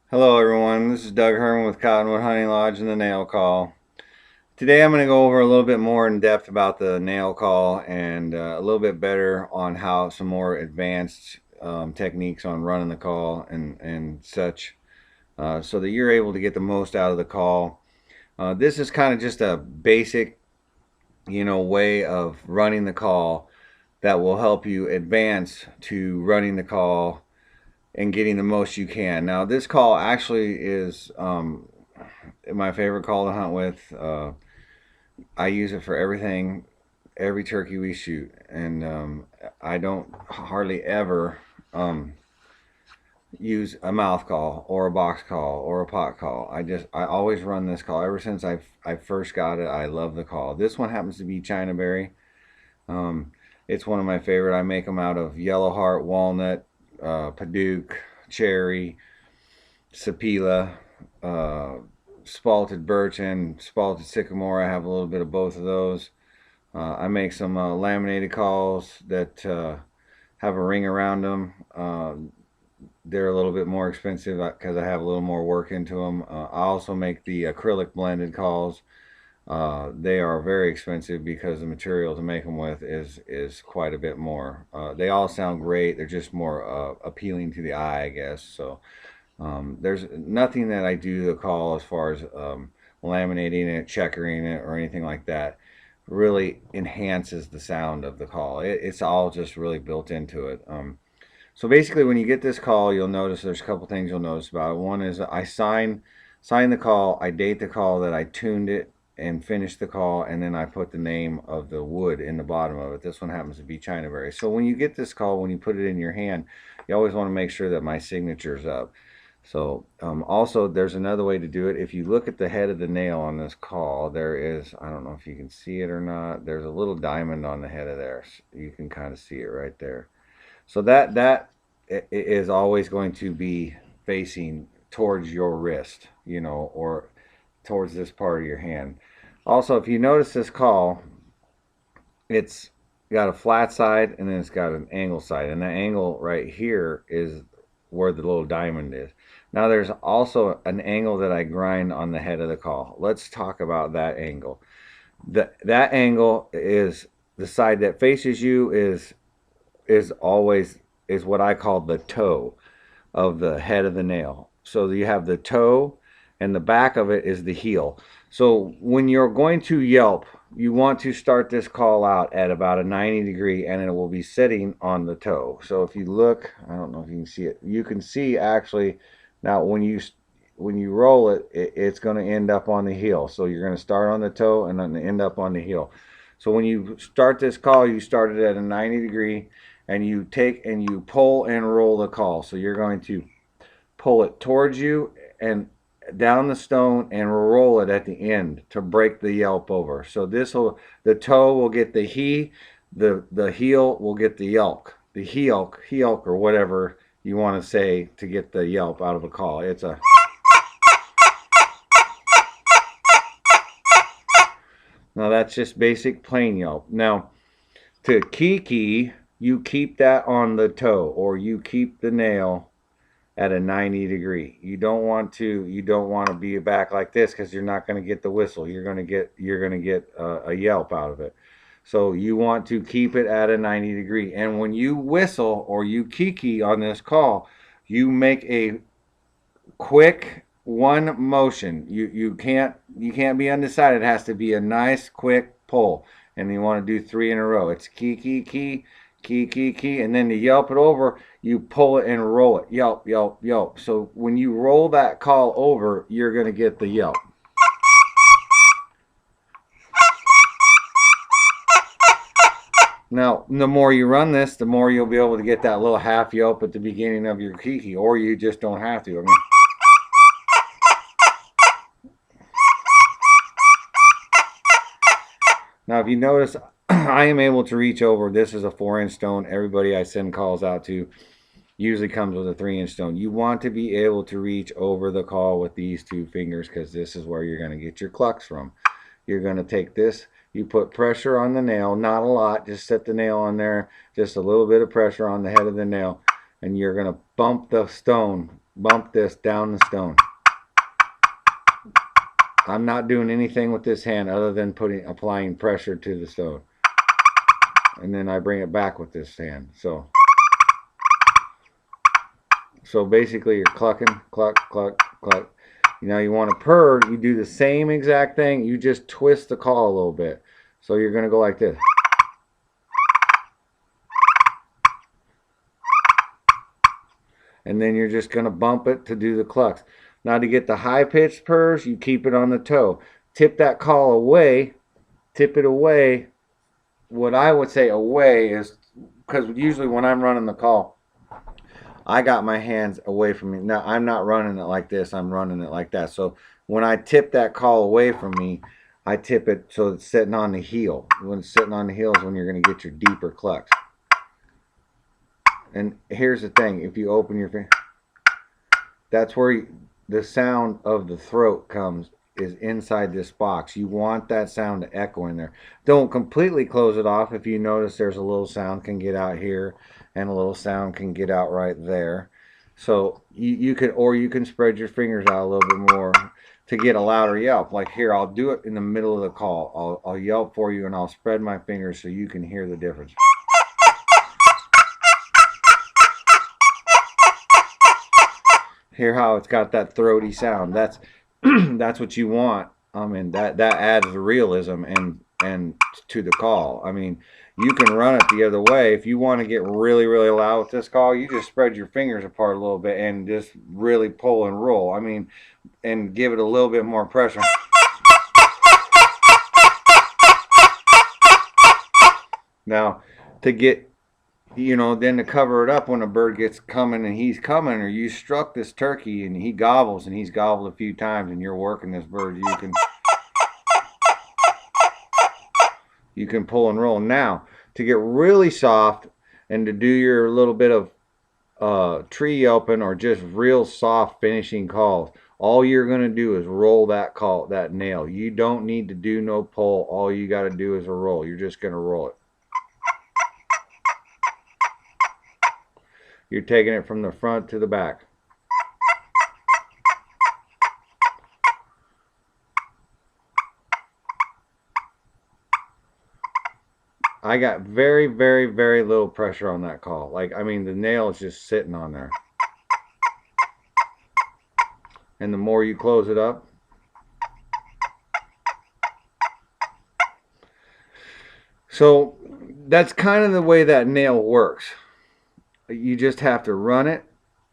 Hello everyone, this is Doug Herman with Cottonwood Hunting Lodge and the nail call. Today I'm going to go over a little bit more in depth about the nail call and a little bit better on how some more advanced techniques on running the call and such, so that you're able to get the most out of the call. This is kind of just a basic, way of running the call that will help you advance to running the call and getting the most you can. Now, this call actually is my favorite call to hunt with. I use it for everything, every turkey we shoot, and I don't hardly ever use a mouth call or a box call or a pot call. I always run this call ever since I first got it. I love the call. This one happens to be China Berry. Um, it's one of my favorite. I make them out of yellow heart, walnut, Paduke, cherry, sapila, uh, spalted birch, and spalted sycamore. I have a little bit of both of those. I make some laminated calls that have a ring around them. They're a little bit more expensive because I have a little more work into them. I also make the acrylic blended calls. They are very expensive because the material to make them with is quite a bit more. They all sound great. They're just more appealing to the eye, I guess. So there's nothing that I do to call as far as laminating it, checkering it, or anything like that really enhances the sound of the call. It's all just really built into it. So basically, when you get this call, you'll notice there's a couple things you'll notice about it. One is I sign the call, I date the call that I tuned it and finished the call, and then I put the name of the wood in the bottom of it. This one happens to be China Berry. So when you get this call, when you put it in your hand, you always want to make sure that my signature is up. So also there's another way to do it. If you look at the head of the nail on this call, there is, I don't know if you can see it or not, there's a little diamond on the head of there. You can kind of see it right there. So that is always going to be facing towards your wrist, or towards this part of your hand. Also, if you notice this call, it's got a flat side and then it's got an angle side, and the angle right here is where the little diamond is. Now there's also an angle that I grind on the head of the call. Let's talk about that angle. That angle is the side that faces you is always is what I call the toe of the head of the nail. So you have the toe and the back of it is the heel. So when you're going to yelp, you want to start this call out at about a 90 degree, and it will be sitting on the toe. So if you look, I don't know if you can see it. You can see actually now when you roll it, it's going to end up on the heel. So you're going to start on the toe and then end up on the heel. So when you start this call, you start it at a 90 degree, and you take and you pull and roll the call. So you're going to pull it towards you and down the stone and roll it at the end to break the yelp over. So the toe will get the the heel will get the yelk, the heel or whatever you want to say to get the yelp out of a call. It's a Now that's just basic plain yelp. Now to kiki, you keep that on the toe, or you keep the nail at a 90 degree. You don't want to be back like this because you're not going to get the whistle. You're going to get a yelp out of it. So you want to keep it at a 90 degree. And when you whistle or you kiki on this call, you make a quick one motion. You can't be undecided. It has to be a nice quick pull. And you want to do three in a row. It's key, key, key, key, key, key, and then to yelp it over, you pull it and roll it. Yelp, yelp, yelp. So when you roll that call over, you're going to get the yelp. Now, the more you run this, the more you'll be able to get that little half yelp at the beginning of your kiki, or you just don't have to. I mean, now, if you notice, I am able to reach over. This is a 4-inch stone. Everybody I send calls out to usually comes with a 3-inch stone. You want to be able to reach over the call with these two fingers because this is where you're going to get your clucks from. You're going to take this, you put pressure on the nail, not a lot, just set the nail on there, just a little bit of pressure on the head of the nail, and you're going to bump the stone bump this down the stone. I'm not doing anything with this hand other than applying pressure to the stone. And then I bring it back with this hand. So basically you're clucking, cluck, cluck, cluck. Now you want to purr, you do the same exact thing, you just twist the call a little bit. So you're going to go like this. And then you're just going to bump it to do the clucks. Now to get the high-pitched purrs, you keep it on the toe. Tip that call away, tip it away. What I would say away is, because usually when I'm running the call, I got my hands away from me. Now, I'm not running it like this. I'm running it like that. So when I tip that call away from me, I tip it so it's sitting on the heel. When it's sitting on the heel is when you're going to get your deeper clucks. And here's the thing. If you open your finger, that's where the sound of the throat comes, is inside this box. You want that sound to echo in there. Don't completely close it off. If you notice there's a little sound can get out here and a little sound can get out right there. So you can spread your fingers out a little bit more to get a louder yelp. Like here, I'll do it in the middle of the call. I'll yelp for you and I'll spread my fingers so you can hear the difference. Hear how it's got that throaty sound. That's that's what you want. I mean, that adds the realism and to the call. I mean, you can run it the other way. If you want to get really, really loud with this call, you just spread your fingers apart a little bit and just really pull and roll. I mean, and give it a little bit more pressure. Now, to get, then to cover it up when a bird gets coming and he's coming, or you struck this turkey and he gobbles and he's gobbled a few times and you're working this bird, you can pull and roll. Now, to get really soft and to do your little bit of tree yelping or just real soft finishing calls, all you're going to do is roll that nail. You don't need to do no pull. All you got to do is a roll. You're just going to roll it. You're taking it from the front to the back. I got very, very, very little pressure on that call. Like, I mean, the nail is just sitting on there. And the more you close it up, so that's kind of the way that nail works. You just have to run it,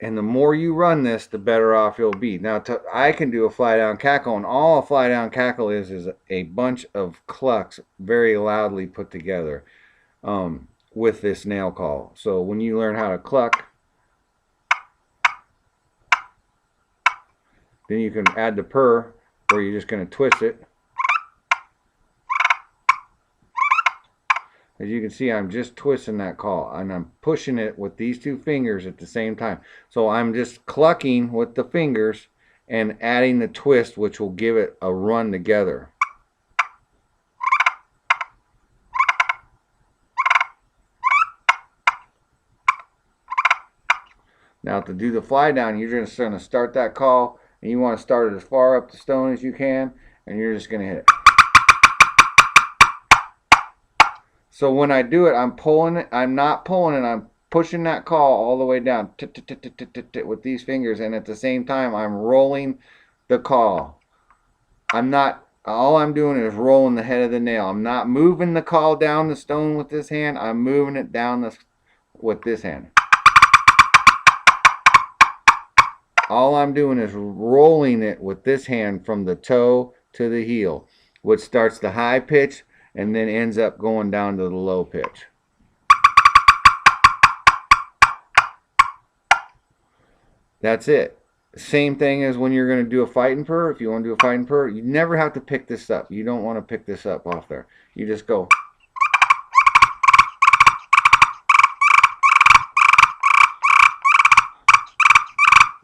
and the more you run this, the better off you'll be. Now, I can do a fly down cackle, and all a fly down cackle is a bunch of clucks very loudly put together with this nail call. So when you learn how to cluck, then you can add the purr, where you're just going to twist it. As you can see, I'm just twisting that call, and I'm pushing it with these two fingers at the same time. So I'm just clucking with the fingers and adding the twist, which will give it a run together. Now to do the fly down, you're just going to start that call, and you want to start it as far up the stone as you can, and you're just going to hit it. So when I do it, I'm pulling it. I'm not pulling it. I'm pushing that call all the way down with these fingers, and at the same time, I'm rolling the call. All I'm doing is rolling the head of the nail. I'm not moving the call down the stone with this hand. I'm moving it down with this hand. All I'm doing is rolling it with this hand from the toe to the heel, which starts the high pitch and then ends up going down to the low pitch. That's it. Same thing as when you're going to do a fighting purr. If you want to do a fighting purr, you never have to pick this up. You don't want to pick this up off there. You just go.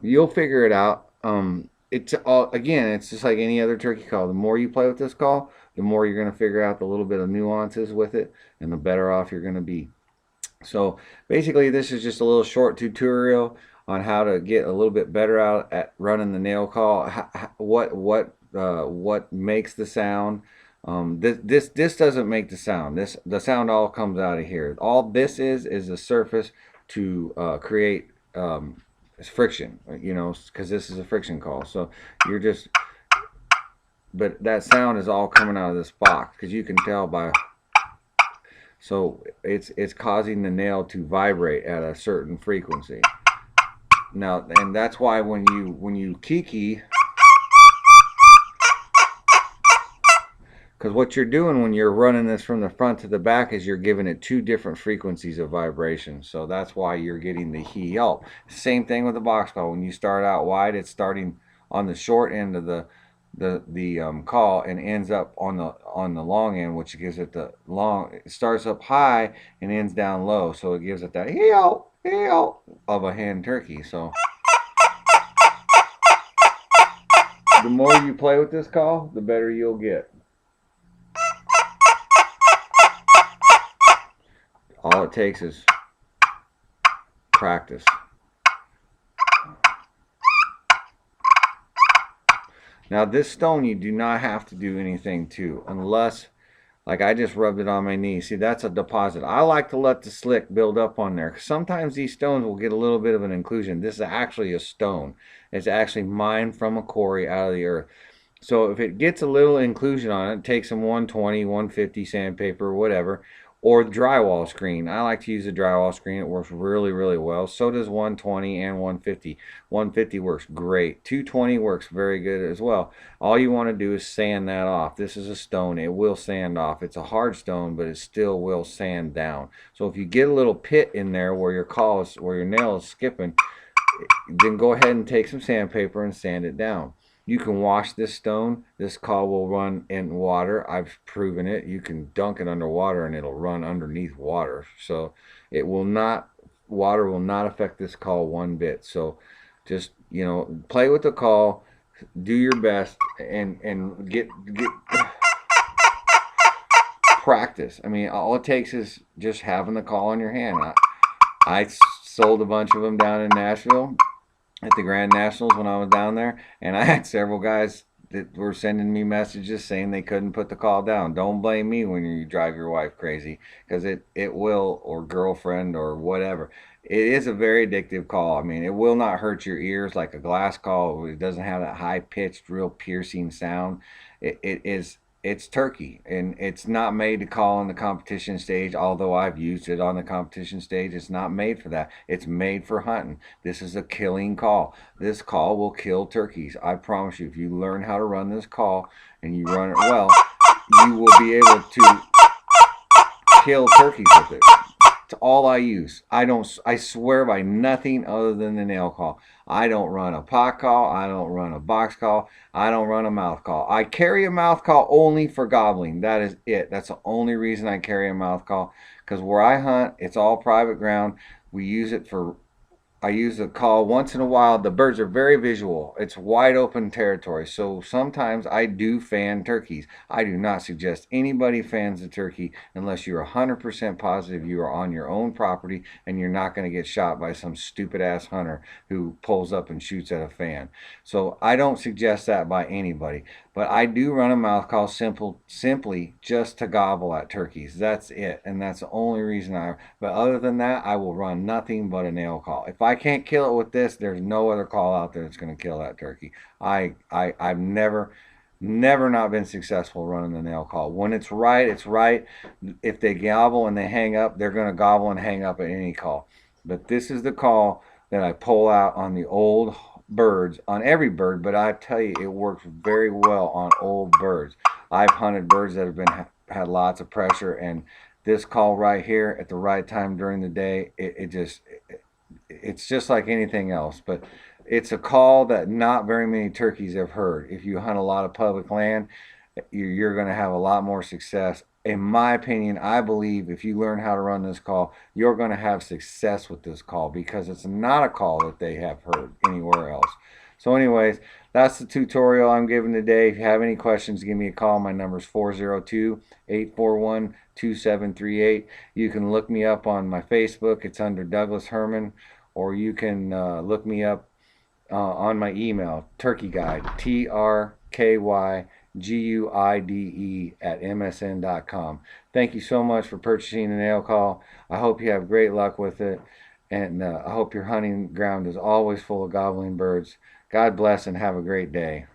You'll figure it out. It's just like any other turkey call. The more you play with this call, the more you're going to figure out the little bit of nuances with it, and the better off you're going to be. So basically, this is just a little short tutorial on how to get a little bit better out at running the nail call. What makes the sound. This doesn't make the sound. The sound all comes out of here. All this is a surface to create friction. You know, because this is a friction call. So you're just, but that sound is all coming out of this box because you can tell by. So it's causing the nail to vibrate at a certain frequency. Now, and that's why when you kiki, because what you're doing when you're running this from the front to the back is you're giving it two different frequencies of vibration. So that's why you're getting the he yelp. Same thing with the box call. When you start out wide, it's starting on the short end of the call and ends up on the long end, which gives it the long. It starts up high and ends down low, so it gives it that yelp of a hen turkey. So the more you play with this call, the better you'll get. All it takes is practice. Now this stone you do not have to do anything to, unless, like I just rubbed it on my knee. See, that's a deposit. I like to let the slick build up on there. Sometimes these stones will get a little bit of an inclusion. This is actually a stone. It's actually mined from a quarry out of the earth. So if it gets a little inclusion on it, take some 120, 150 sandpaper, whatever, or drywall screen. I like to use a drywall screen. It works really, really well. So does 120 and 150. 150 works great. 220 works very good as well. All you want to do is sand that off. This is a stone. It will sand off. It's a hard stone, but it still will sand down. So if you get a little pit in there where your nail is skipping, then go ahead and take some sandpaper and sand it down. You can wash this stone. This call will run in water. I've proven it. You can dunk it under water and it'll run underneath water. So it will not, water will not affect this call one bit. So just, you know, play with the call, do your best, and get practice. I mean, all it takes is just having the call in your hand. I sold a bunch of them down in Nashville at the Grand Nationals when I was down there, and I had several guys that were sending me messages saying they couldn't put the call down. Don't blame me when you drive your wife crazy, because it will, or girlfriend or whatever. It is a very addictive call. I mean, it will not hurt your ears like a glass call. It doesn't have that high-pitched, real piercing sound. It's turkey, and it's not made to call on the competition stage, although I've used it on the competition stage. It's not made for that. It's made for hunting. This is a killing call. This call will kill turkeys. I promise you, if you learn how to run this call and you run it well, you will be able to kill turkeys with it. It's all I use. I swear by nothing other than the nail call. I don't run a pot call. I don't run a box call. I don't run a mouth call. I carry a mouth call only for gobbling. That is it. That's the only reason I carry a mouth call. Because where I hunt, it's all private ground. We use it for, I use the call once in a while. The birds are very visual. It's wide open territory. So sometimes I do fan turkeys. I do not suggest anybody fans a turkey unless you're 100% positive you are on your own property and you're not going to get shot by some stupid ass hunter who pulls up and shoots at a fan. So I don't suggest that by anybody. But I do run a mouth call simply just to gobble at turkeys. That's it. And that's the only reason but other than that, I will run nothing but a nail call. If I can't kill it with this, there's no other call out there that's going to kill that turkey. I've never not been successful running the nail call. When it's right, it's right. If they gobble and they hang up, they're going to gobble and hang up at any call. But this is the call that I pull out on the old birds, on every bird, but I tell you, it works very well on old birds. I've hunted birds that have had lots of pressure, and this call right here at the right time during the day, it's just like anything else. But it's a call that not very many turkeys have heard. If you hunt a lot of public land, you're going to have a lot more success. In my opinion, I believe if you learn how to run this call, you're going to have success with this call because it's not a call that they have heard anywhere else. So anyways, that's the tutorial I'm giving today. If you have any questions, give me a call. My number is 402-841-2738. You can look me up on my Facebook. It's under Douglas Herman, or you can look me up on my email, Turkey Guide, TRKYGUIDE at MSN.com. Thank you so much for purchasing the nail call. I hope you have great luck with it, and I hope your hunting ground is always full of gobbling birds. God bless and have a great day.